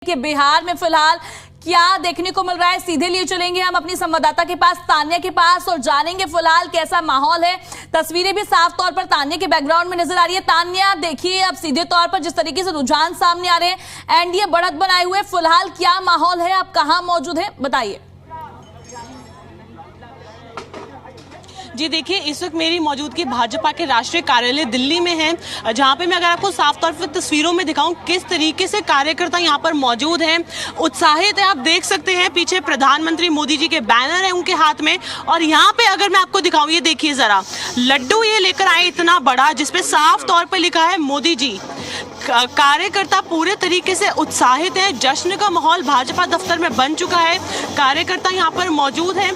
कि बिहार में फिलहाल क्या देखने को मिल रहा है। सीधे लिए चलेंगे हम अपनी संवाददाता के पास, तान्या के पास, और जानेंगे फिलहाल कैसा माहौल है। तस्वीरें भी साफ तौर पर तान्या के बैकग्राउंड में नजर आ रही है। तान्या, देखिए अब सीधे तौर पर जिस तरीके से रुझान सामने आ रहे हैं, एनडीए बढ़त बनाए हुए, फिलहाल क्या माहौल है, आप कहां मौजूद है, बताइए। जी देखिए, इस वक्त मेरी मौजूदगी भाजपा के राष्ट्रीय कार्यालय दिल्ली में है, जहां पे मैं अगर आपको साफ तौर पर तस्वीरों में दिखाऊं किस तरीके से कार्यकर्ता यहां पर मौजूद हैं, उत्साहित है। आप देख सकते हैं पीछे प्रधानमंत्री मोदी जी के बैनर है उनके हाथ में, और यहां पे अगर मैं आपको दिखाऊं, ये देखिए जरा, लड्डू ये लेकर आए इतना बड़ा, जिसपे साफ तौर पर लिखा है मोदी जी। कार्यकर्ता पूरे तरीके से उत्साहित है। जश्न का माहौल भाजपा दफ्तर में बन चुका है, कार्यकर्ता यहाँ पर मौजूद हैं।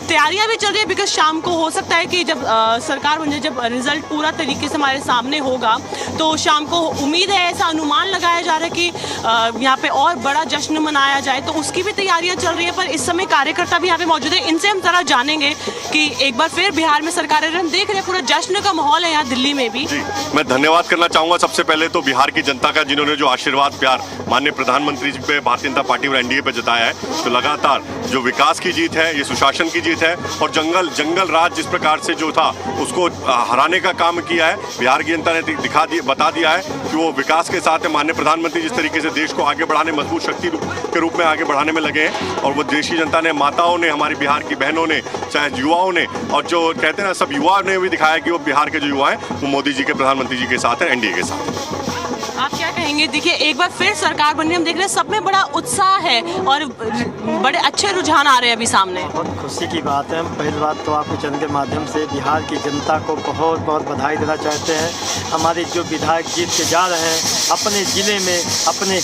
तैयारियां भी चल रही है, बिकॉज शाम को हो सकता है कि जब सरकार बन जाए, जब रिजल्ट पूरा तरीके से हमारे सामने होगा, तो शाम को उम्मीद है, ऐसा अनुमान लगाया जा रहा है कि यहाँ पे और बड़ा जश्न मनाया जाए, तो उसकी भी तैयारियां चल रही है। पर इस समय कार्यकर्ता भी यहाँ पे मौजूद है, इनसे हम जरा जानेंगे कि एक बार फिर बिहार में सरकार है। हम देख रहे हैं पूरा जश्न का माहौल है यहाँ दिल्ली में भी। मैं धन्यवाद करना चाहूंगा सबसे पहले तो बिहार की जनता का, जिन्होंने जो आशीर्वाद प्यार माननीय प्रधानमंत्री जी पे, भारतीय जनता पार्टी और एनडीए पे जताया है। तो लगातार जो विकास की जीत है, ये सुशासन की जीत है, और जंगल राज जिस प्रकार से जो था उसको हराने का काम किया है। बिहार की जनता ने बता दिया है कि वो विकास के साथ है। माननीय प्रधानमंत्री जिस तरीके से देश को आगे बढ़ाने, मजबूत शक्ति के रूप में आगे बढ़ाने में लगे हैं, और वो देश की जनता ने, माताओं ने, हमारी बिहार की बहनों ने, चाहे युवाओं ने, और जो कहते हैं ना, सब युवा ने भी दिखाया कि वो बिहार के जो युवा हैं वो मोदी जी के, प्रधानमंत्री जी के साथ है, एनडीए के साथ। आप क्या कहेंगे? देखिए, एक बार फिर सरकार बनने हम देख रहे हैं, सब में बड़ा उत्साह है और बड़े अच्छे रुझान आ रहे हैं अभी सामने। बहुत खुशी की बात है। पहली बात तो आपके चैनल के माध्यम से बिहार की जनता को बहुत बहुत बधाई देना चाहते हैं। हमारे जो विधायक जीत के जा रहे हैं, अपने ज़िले में, अपने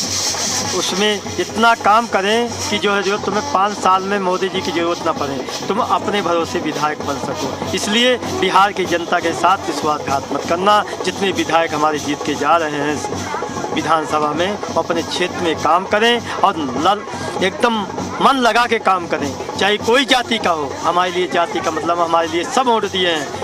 उसमें इतना काम करें कि जो है, जो तुम्हें 5 साल में मोदी जी की ज़रूरत ना पड़े, तुम अपने भरोसे विधायक बन सको। इसलिए बिहार की जनता के साथ विश्वासघात मत करना। जितने विधायक हमारे जीत के जा रहे हैं विधानसभा में, अपने क्षेत्र में काम करें और एकदम मन लगा के काम करें, चाहे कोई जाति का हो। हमारे लिए जाति का मतलब, हमारे लिए सब वोट दिए हैं।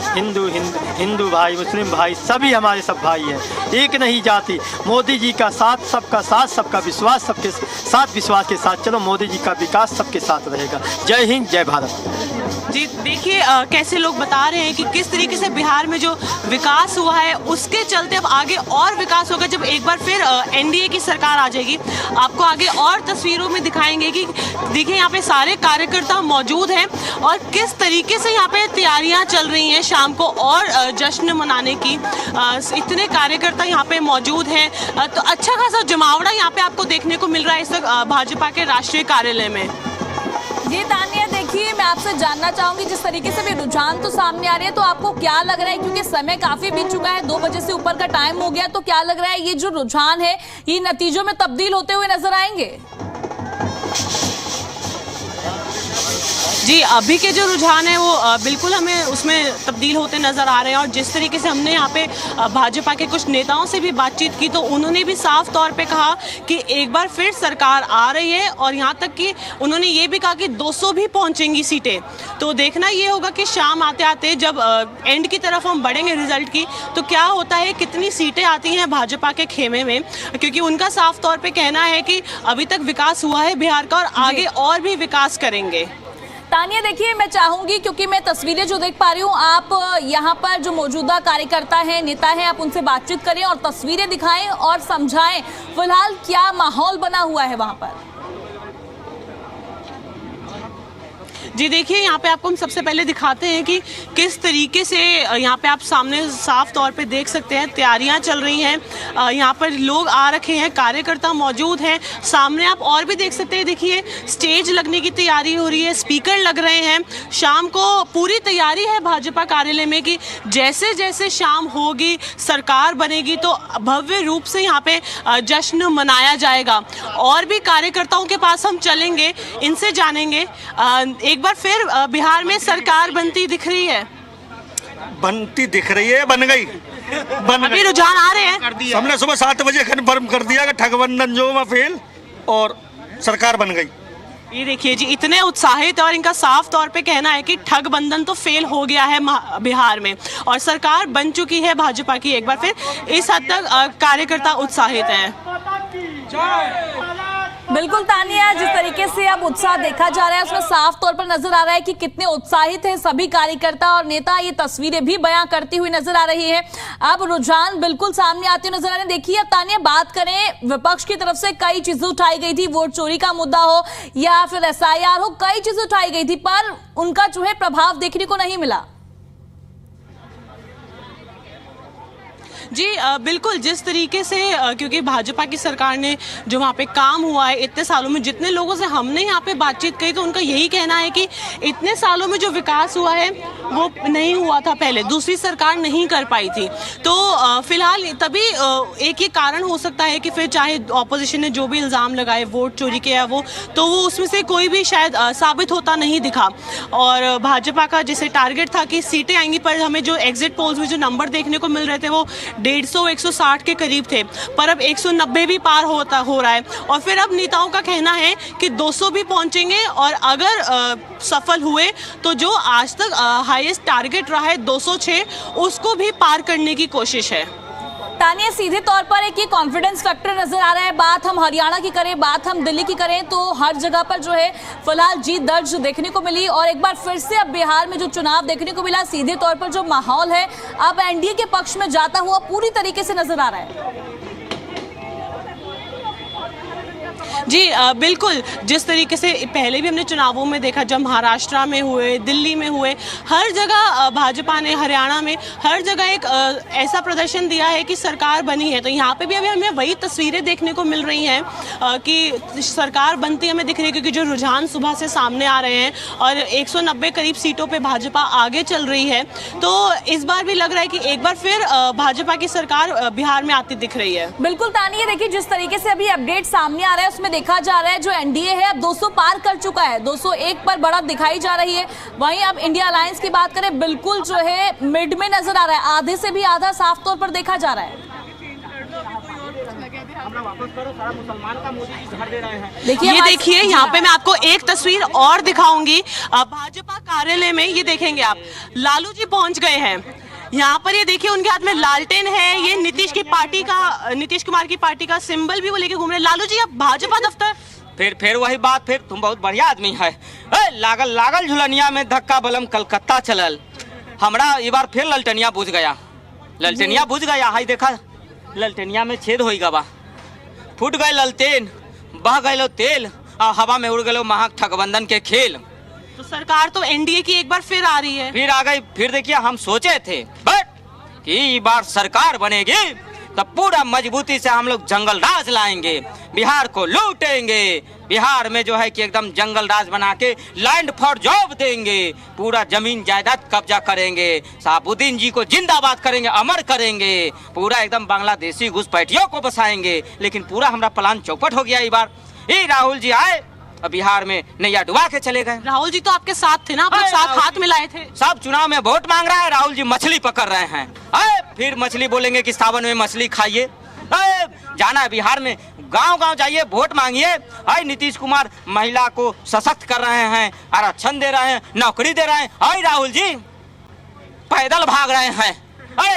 हिंदू भाई, मुस्लिम भाई, सभी हमारे सब भाई हैं, एक नहीं जाति। मोदी जी का साथ, सबका विश्वास, सबके साथ विश्वास के साथ चलो। मोदी जी का विकास सबके साथ रहेगा। जय हिंद, जय भारत। जी देखिए, कैसे लोग बता रहे हैं कि किस तरीके से बिहार में जो विकास हुआ है, उसके चलते अब आगे और विकास होगा जब एक बार फिर एनडीए की सरकार आ जाएगी। आपको आगे और तस्वीरों में दिखाएंगे कि देखिए यहाँ पे सारे कार्यकर्ता मौजूद हैं और किस तरीके से यहाँ पे तैयारियां चल रही हैं शाम को और जश्न मनाने की। इतने कार्यकर्ता यहाँ पे मौजूद हैं, तो अच्छा खासा जमावड़ा यहाँ पे आपको देखने को मिल रहा है इस वक्त भाजपा के राष्ट्रीय कार्यालय में। जी तान्या, देखिए मैं आपसे जानना चाहूंगी, जिस तरीके से भी रुझान तो सामने आ रहे हैं, तो आपको क्या लग रहा है, क्योंकि समय काफी बीत चुका है, 2 बजे से ऊपर का टाइम हो गया, तो क्या लग रहा है ये जो रुझान है ये नतीजों में तब्दील होते हुए नजर आएंगे? जी, अभी के जो रुझान है वो बिल्कुल हमें उसमें तब्दील होते नज़र आ रहे हैं। और जिस तरीके से हमने यहाँ पे भाजपा के कुछ नेताओं से भी बातचीत की, तो उन्होंने भी साफ तौर पे कहा कि एक बार फिर सरकार आ रही है, और यहाँ तक कि उन्होंने ये भी कहा कि 200 भी पहुँचेंगी सीटें। तो देखना ये होगा कि शाम आते आते जब एंड की तरफ हम बढ़ेंगे रिजल्ट की, तो क्या होता है, कितनी सीटें आती हैं भाजपा के खेमे में, क्योंकि उनका साफ तौर पर कहना है कि अभी तक विकास हुआ है बिहार का और आगे और भी विकास करेंगे। तान्या, देखिए मैं चाहूंगी, क्योंकि मैं तस्वीरें जो देख पा रही हूँ, आप यहाँ पर जो मौजूदा कार्यकर्ता हैं, नेता हैं, आप उनसे बातचीत करें और तस्वीरें दिखाएं और समझाएं फिलहाल क्या माहौल बना हुआ है वहां पर। जी देखिए, यहाँ पे आपको हम सबसे पहले दिखाते हैं कि किस तरीके से यहाँ पे आप सामने साफ तौर पे देख सकते हैं तैयारियां चल रही हैं। यहाँ पर लोग आ रखे हैं, कार्यकर्ता मौजूद हैं। सामने आप और भी देख सकते हैं, देखिए स्टेज लगने की तैयारी हो रही है, स्पीकर लग रहे हैं। शाम को पूरी तैयारी है भाजपा कार्यालय में कि जैसे जैसे शाम होगी, सरकार बनेगी, तो भव्य रूप से यहाँ पे जश्न मनाया जाएगा। और भी कार्यकर्ताओं के पास हम चलेंगे, इनसे जानेंगे। एक बार फिर बिहार में सरकार बनती दिख रही है? बनती दिख रही है, बन गई। अभी रुझान आ रहे हैं। हमने सुबह 7 बजे कन्फर्म कर दिया कि ठगबंधन जो में फेल, और सरकार बन गई। ये देखिए जी, इतने उत्साहित, और इनका साफ तौर पे कहना है कि ठगबंधन तो फेल हो गया है बिहार में और सरकार बन चुकी है भाजपा की। एक बार फिर इस हद तक कार्यकर्ता उत्साहित हैं। बिल्कुल तानिया, जिस तरीके से अब उत्साह देखा जा रहा है उसमें साफ तौर पर नजर आ रहा है कि कितने उत्साहित हैं सभी कार्यकर्ता और नेता। ये तस्वीरें भी बयां करती हुई नजर आ रही है। अब रुझान बिल्कुल सामने आते हुए नजर आ रहे हैं। देखिए अब तानिया, बात करें विपक्ष की तरफ से कई चीजें उठाई गई थी, वोट चोरी का मुद्दा हो या फिर SIR हो, कई चीजें उठाई गई थी, पर उनका जो है प्रभाव देखने को नहीं मिला। जी बिल्कुल, जिस तरीके से क्योंकि भाजपा की सरकार ने जो वहाँ पे काम हुआ है इतने सालों में, जितने लोगों से हमने यहाँ पे बातचीत की तो उनका यही कहना है कि इतने सालों में जो विकास हुआ है वो नहीं हुआ था पहले, दूसरी सरकार नहीं कर पाई थी। तो फिलहाल तभी एक ये कारण हो सकता है कि फिर चाहे ऑपोजिशन ने जो भी इल्ज़ाम लगाए वोट चोरी किया वो, तो वो उसमें से कोई भी शायद साबित होता नहीं दिखा। और भाजपा का जैसे टारगेट था कि सीटें आएंगी, पर हमें जो एग्जिट पोल्स में जो नंबर देखने को मिल रहे थे वो 150-160 के करीब थे, पर अब 190 भी पार हो रहा है। और फिर अब नेताओं का कहना है कि 200 भी पहुंचेंगे और अगर सफल हुए तो जो आज तक हाईएस्ट टारगेट रहा है 206, उसको भी पार करने की कोशिश है। तानिया, सीधे तौर पर एक ये कॉन्फिडेंस फैक्टर नजर आ रहा है। बात हम हरियाणा की करें, बात हम दिल्ली की करें, तो हर जगह पर जो है फिलहाल जीत दर्ज देखने को मिली। और एक बार फिर से अब बिहार में जो चुनाव देखने को मिला, सीधे तौर पर जो माहौल है अब NDA के पक्ष में जाता हुआ पूरी तरीके से नजर आ रहा है। जी बिल्कुल, जिस तरीके से पहले भी हमने चुनावों में देखा, जब महाराष्ट्र में हुए, दिल्ली में हुए, हर जगह भाजपा ने, हरियाणा में हर जगह एक ऐसा प्रदर्शन दिया है कि सरकार बनी है। तो यहाँ पे भी अभी हमें वही तस्वीरें देखने को मिल रही हैं कि सरकार बनती हमें दिख रही है, क्योंकि जो रुझान सुबह से सामने आ रहे हैं और 190 करीब सीटों पे भाजपा आगे चल रही है। तो इस बार भी लग रहा है कि एक बार फिर भाजपा की सरकार बिहार में आती दिख रही है। बिल्कुल तानिया, देखिए जिस तरीके से अभी अपडेट सामने आ रहा है उसमें देखा जा रहा है जो NDA है अब 200 पार कर चुका है, 201 पर बढ़त दिखाई जा रही है। वहीं अब इंडिया अलायंस की बात करें, बिल्कुल जो है मिड में नजर आ रहा है, आधे से भी आधा साफ तौर पर देखा जा रहा है। ये देखिए, यहाँ पे मैं आपको एक तस्वीर और दिखाऊंगी भाजपा कार्यालय में। ये देखेंगे आप, लालू जी पहुंच गए हैं यहाँ पर। ये देखिए उनके हाथ में लालटेन है, ये नीतीश कुमार की पार्टी का सिंबल भी वो लेके घूम रहे हैं। लालू जी अब भाजपा दफ्तर फिर वही बात, फिर तुम बहुत बढ़िया आदमी है। लागल झुलनिया में धक्का बलम कलकत्ता चलल, हमरा ये बार फिर ललटनिया बुझ गया, ललटनिया बुझ गया। हाई देखा, ललटनिया में छेद हो गवा, फूट गए ललटेन, बह गए तेल, और हवा में उड़ गए महक ठगबंधन के खेल। तो सरकार तो NDA की एक बार फिर आ रही है, फिर आ गई। फिर देखिए, हम सोचे थे बट कि इस बार सरकार बनेगी तो पूरा मजबूती से हम लोग जंगल राज लाएंगे, बिहार को लूटेंगे, बिहार में जो है कि एकदम जंगल राज बना के लैंड फॉर जॉब देंगे, पूरा जमीन जायदाद कब्जा करेंगे, साबुद्दीन जी को जिंदाबाद करेंगे, अमर करेंगे, पूरा एकदम बांग्लादेशी घुसपैठियों को बसाएंगे। लेकिन पूरा हमारा प्लान चौपट हो गया। इस बार ये राहुल जी आए, बिहार में नैया डुबा के चले गए। राहुल जी तो आपके साथ थे ना, आप लोग साथ हाथ मिलाए थे। सब चुनाव में वोट मांग रहा है, राहुल जी मछली पकड़ रहे हैं। फिर मछली बोलेंगे कि सावन में मछली खाइए। जाना है बिहार में, गांव-गांव जाइए, वोट मांगिए। नीतीश कुमार महिला को सशक्त कर रहे हैं, आरक्षण दे रहे हैं, नौकरी दे रहे हैं। राहुल जी पैदल भाग रहे हैं।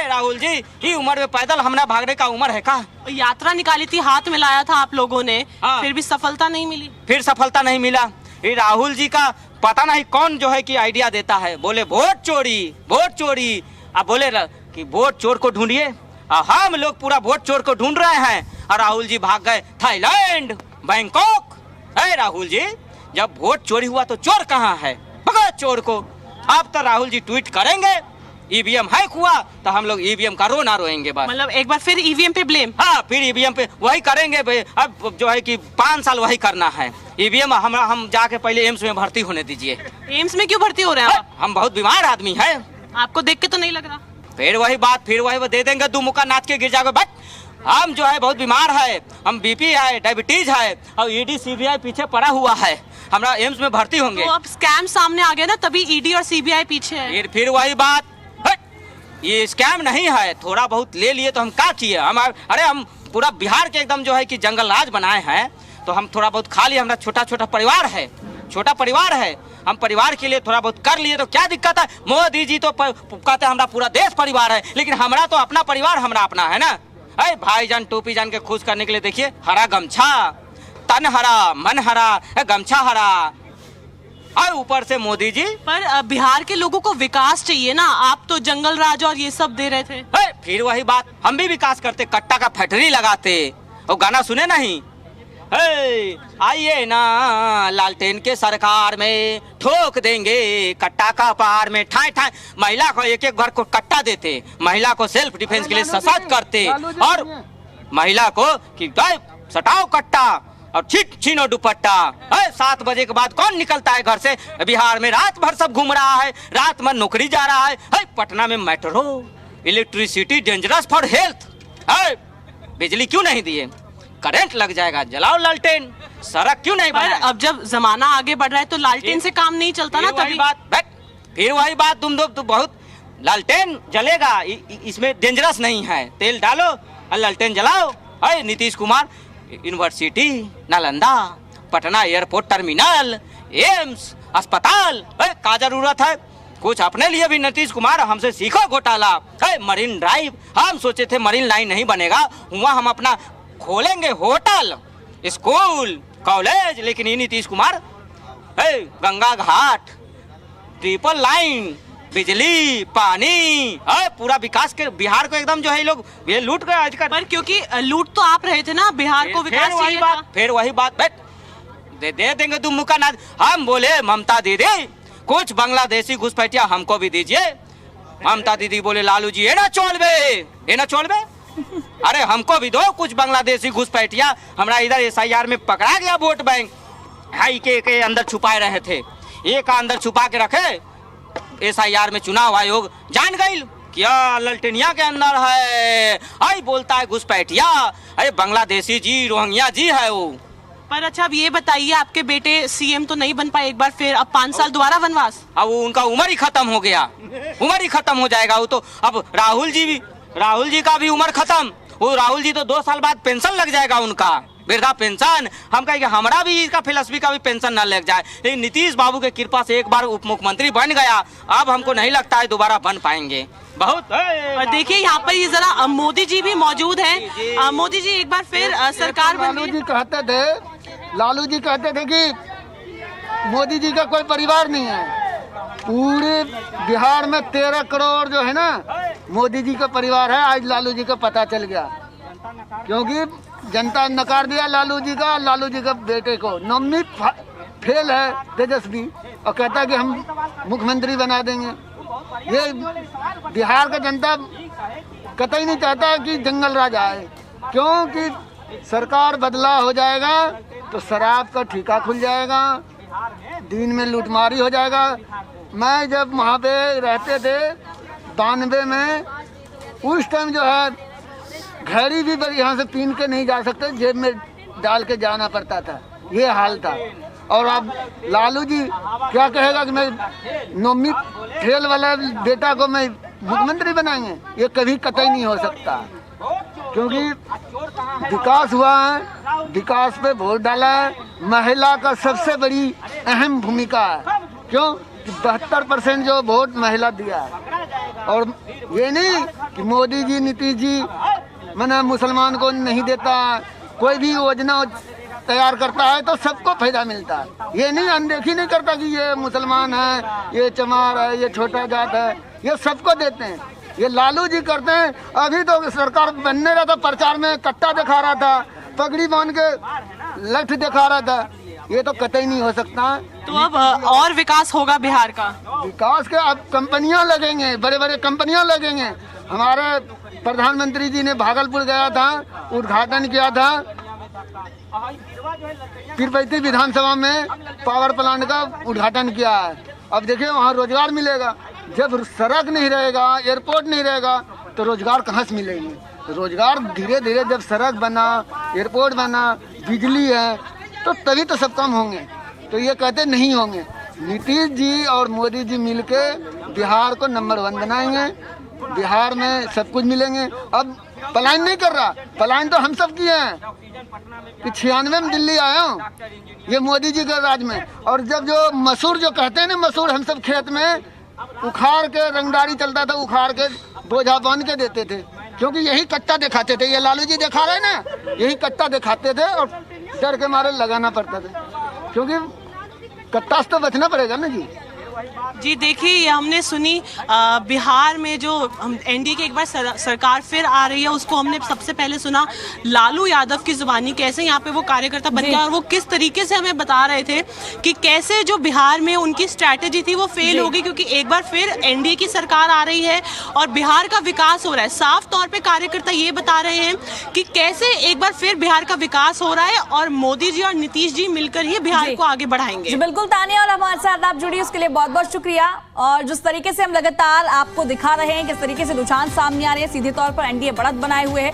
राहुल जी की उम्र में पैदल हमरा भागने का उम्र है का? यात्रा निकाली थी, हाथ मिलाया था आप लोगों ने, फिर भी सफलता नहीं मिली। फिर सफलता नहीं मिला। ये राहुल जी का पता नहीं कौन जो है कि आइडिया देता है, बोले वोट चोरी। अब बोले कि वोट चोर को ढूंढिए, हम लोग पूरा वोट चोर को ढूंढ रहे हैं। और राहुल जी भाग गए थाईलैंड, बैंकॉक। राहुल जी, जब वोट चोरी हुआ तो चोर कहाँ है? पकड़ चोर को। अब तो राहुल जी ट्वीट करेंगे EVM हैक हुआ तो हम लोग EVM का रोना रोएंगे बस। मतलब एक बार फिर EVM पे ब्लेम। हाँ, फिर EVM पे वही करेंगे। अब जो है कि 5 साल वही करना है। EVM हम जाके पहले एम्स में भर्ती होने दीजिए। एम्स में क्यों भर्ती हो रहे हैं आप? हम बहुत बीमार आदमी है, आपको देख के तो नहीं लग रहा। फिर वही बात, फिर वही वो दे देंगे, 2 मुक्का नाच के गिर जाओगे। बट हम जो है बहुत बीमार है, हम BP है, डायबिटीज है, और ED CBI पीछे पड़ा हुआ है। हमरा एम्स में भर्ती होंगे। तो अब स्कैम सामने आ गया ना, तभी ED और CBI पीछे है। फिर वही बात, ये स्कैम नहीं है, थोड़ा बहुत ले लिए तो हम क्या किए? हम पूरा बिहार के एकदम जो है कि जंगल राज बनाए हैं, तो हम थोड़ा बहुत खा लिए। हमारा छोटा परिवार है, हम परिवार के लिए थोड़ा बहुत कर लिए तो क्या दिक्कत है? मोदी जी तो कहते हैं हमारा पूरा देश परिवार है, लेकिन हमारा तो अपना परिवार हमारा अपना है ना। अरे भाईजान टोपी जान के खुश करने के लिए देखिए हरा गमछा, तन हरा मन हरा, गमछा हरा, और ऊपर से मोदी जी। पर बिहार के लोगों को विकास चाहिए ना, आप तो जंगल राज और ये सब दे रहे थे। फिर वही बात, हम भी विकास करते, कट्टा का फैक्ट्री लगाते। वो गाना सुने नहीं, आइए ना लालटेन के सरकार में ठोक देंगे कट्टा का पार में, ठाए ठाए महिला को एक एक घर को कट्टा देते, महिला को सेल्फ डिफेंस के लिए सशक्त करते, और महिला को कि सटाओ कट्टा और छीनो दुपट्टा। 7 बजे के बाद कौन निकलता है घर से? बिहार में रात भर सब घूम रहा है, रात भर नौकरी जा रहा है। पटना में metro, electricity dangerous for health. बिजली क्यों नहीं दिए? करंट लग जाएगा, जलाओ लालटेन। सड़क क्यों नहीं बनाए? अब जब जमाना आगे बढ़ रहा है तो लालटेन से काम नहीं चलता ना। तभी फिर वही बात, तुम बहुत लालटेन जलेगा, इसमें डेंजरस नहीं है, तेल डालो और लालटेन जलाओ। Nitish Kumar university, Nalanda, Patna airport terminal, AIIMS, अस्पताल, का जरूरत है? कुछ अपने लिए भी नीतीश कुमार हमसे सीखो घोटाला। मरीन ड्राइव, हम सोचे थे मरीन लाइन नहीं बनेगा, वहाँ हम अपना खोलेंगे होटल, स्कूल, कॉलेज, लेकिन ये नीतीश कुमार गंगा घाट, ट्रिपल लाइन, बिजली, पानी, पूरा विकास के बिहार को एकदम जो है लोग ये लूट गए आजकल। पर क्योंकि लूट तो आप रहे थे ना, बिहार को विकास चाहिए था। फिर वही बात, दे देंगे तुम मुका ना। हम बोले ममता दीदी कुछ बांग्लादेशी घुसपैठिया हमको भी दीजिए। ममता दीदी बोले लालू जी ये ना छोड़बे अरे हमको भी दो कुछ बांग्लादेशी घुसपैठिया। हमारा इधर SIR में पकड़ा गया वोट बैंक, हाई के अंदर छुपाए रहे थे, एक अंदर छुपा के रखे। SIR में चुनाव आयोग जान गई क्या ललटेनिया के अंदर है, आई बोलता है घुसपैठिया, अरे बांग्लादेशी जी, रोहिंग्या जी है वो। पर अच्छा अब ये बताइए, आपके बेटे CM तो नहीं बन पाए एक बार, फिर अब 5 साल दोबारा वनवास? अब उनका उम्र ही खत्म हो गया, उम्र ही खत्म हो जाएगा वो तो। अब राहुल जी का भी उम्र खत्म, वो राहुल जी तो 2 साल बाद पेंशन लग जाएगा उनका, वृद्धा पेंशन। हम कहेंगे हमारा भी इसका फिलॉसफी का भी पेंशन न लग जाए। लेकिन नीतीश बाबू के कृपा से एक बार उप मुख्यमंत्री बन गया, अब हमको नहीं लगता है दोबारा बन पाएंगे। बहुत और देखिए यहाँ पर ये जरा मोदी जी भी मौजूद हैं। मोदी जी एक बार फिर सरकार लालू जी कहते थे कि मोदी जी का कोई परिवार नहीं है। पूरे बिहार में 13 करोड़ जो है ना मोदी जी का परिवार है। आज लालू जी का पता चल गया, क्योंकि जनता ने नकार दिया लालू जी का बेटे को। नॉमिनी फेल है तेजस्वी, और कहता है कि हम मुख्यमंत्री बना देंगे। ये बिहार का जनता कतई नहीं चाहता कि जंगल राज आए, क्योंकि सरकार बदला हो जाएगा तो शराब का ठेका खुल जाएगा, दिन में लूटमारी हो जाएगा। मैं जब वहाँ पे रहते थे 92 में, उस टाइम जो है घड़ी भी यहाँ से पीन के नहीं जा सकते, जेब में डाल के जाना पड़ता था, ये हाल था। और अब लालू जी क्या कहेगा कि मैं नॉमिनी फेल वाला बेटा को मैं मुख्यमंत्री बनाएंगे? ये कभी कतई नहीं हो सकता, क्योंकि विकास हुआ है, विकास पे वोट डाला है। महिला का सबसे बड़ी अहम भूमिका है, क्यों? 72% जो वोट महिला दिया है। और ये नहीं कि मोदी जी, नीतीश जी मना मुसलमान को नहीं देता, कोई भी योजना तैयार करता है तो सबको फायदा मिलता है। ये नहीं अनदेखी नहीं करता कि ये मुसलमान है, ये चमार है, ये छोटा जात है, ये सबको देते हैं। ये लालू जी करते हैं। अभी तो सरकार बनने रहा था, प्रचार में कट्टा दिखा रहा था, पगड़ी बांध के लठ दिखा रहा था, ये तो कतई नहीं हो सकता। तो अब और विकास होगा बिहार का? विकास के अब कंपनियां लगेंगे, बड़े बड़े कंपनियां लगेंगे। हमारे प्रधानमंत्री जी ने भागलपुर गया था, उद्घाटन किया था, तिरुपति विधानसभा में पावर प्लांट का उद्घाटन किया है। अब देखिए वहाँ रोजगार मिलेगा। जब सड़क नहीं रहेगा, एयरपोर्ट नहीं रहेगा तो रोजगार कहाँ से मिलेगी? रोजगार धीरे धीरे जब सड़क बना, एयरपोर्ट बना, बिजली है, तो तभी तो सब काम होंगे। तो ये कहते नहीं होंगे। नीतीश जी और मोदी जी मिलके बिहार को नंबर 1 बनाएंगे, बिहार में सब कुछ मिलेंगे। अब पलायन नहीं कर रहा, पलायन तो हम सब किए हैं कि 96 में दिल्ली आया हूँ, ये मोदी जी के राज में। और जब जो मसूर जो कहते हैं ना, मसूर हम सब खेत में उखाड़ के, रंगदारी चलता था, उखाड़ के बोझा बांध के देते थे क्योंकि यही कट्टा दिखाते थे, ये लालू जी दिखा रहे ना, यही कट्टा दिखाते थे और डर के मारे लगाना पड़ता था, क्योंकि कट्टा से तो बचना पड़ेगा ना जी। जी देखिए, ये हमने सुनी बिहार में जो एनडीए की एक बार सरकार फिर आ रही है, उसको हमने सबसे पहले सुना लालू यादव की जुबानी, कैसे यहाँ पे वो कार्यकर्ता बन गया और वो किस तरीके से हमें बता रहे थे कि कैसे जो बिहार में उनकी स्ट्रैटेजी थी वो फेल हो गई, क्योंकि एक बार फिर एनडीए की सरकार आ रही है और बिहार का विकास हो रहा है। साफ तौर पे कार्यकर्ता ये बता रहे हैं कि कैसे एक बार फिर बिहार का विकास हो रहा है और मोदी जी और नीतीश जी मिलकर ही बिहार को आगे बढ़ाएंगे। बिल्कुल तानिया, और हमारे साथ आप जुड़ी उसके लिए बहुत बहुत शुक्रिया। और जिस तरीके से हम लगातार आपको दिखा रहे हैं, किस तरीके से रुझान सामने आ रहे हैं, सीधे तौर पर एनडीए बढ़त बनाए हुए है।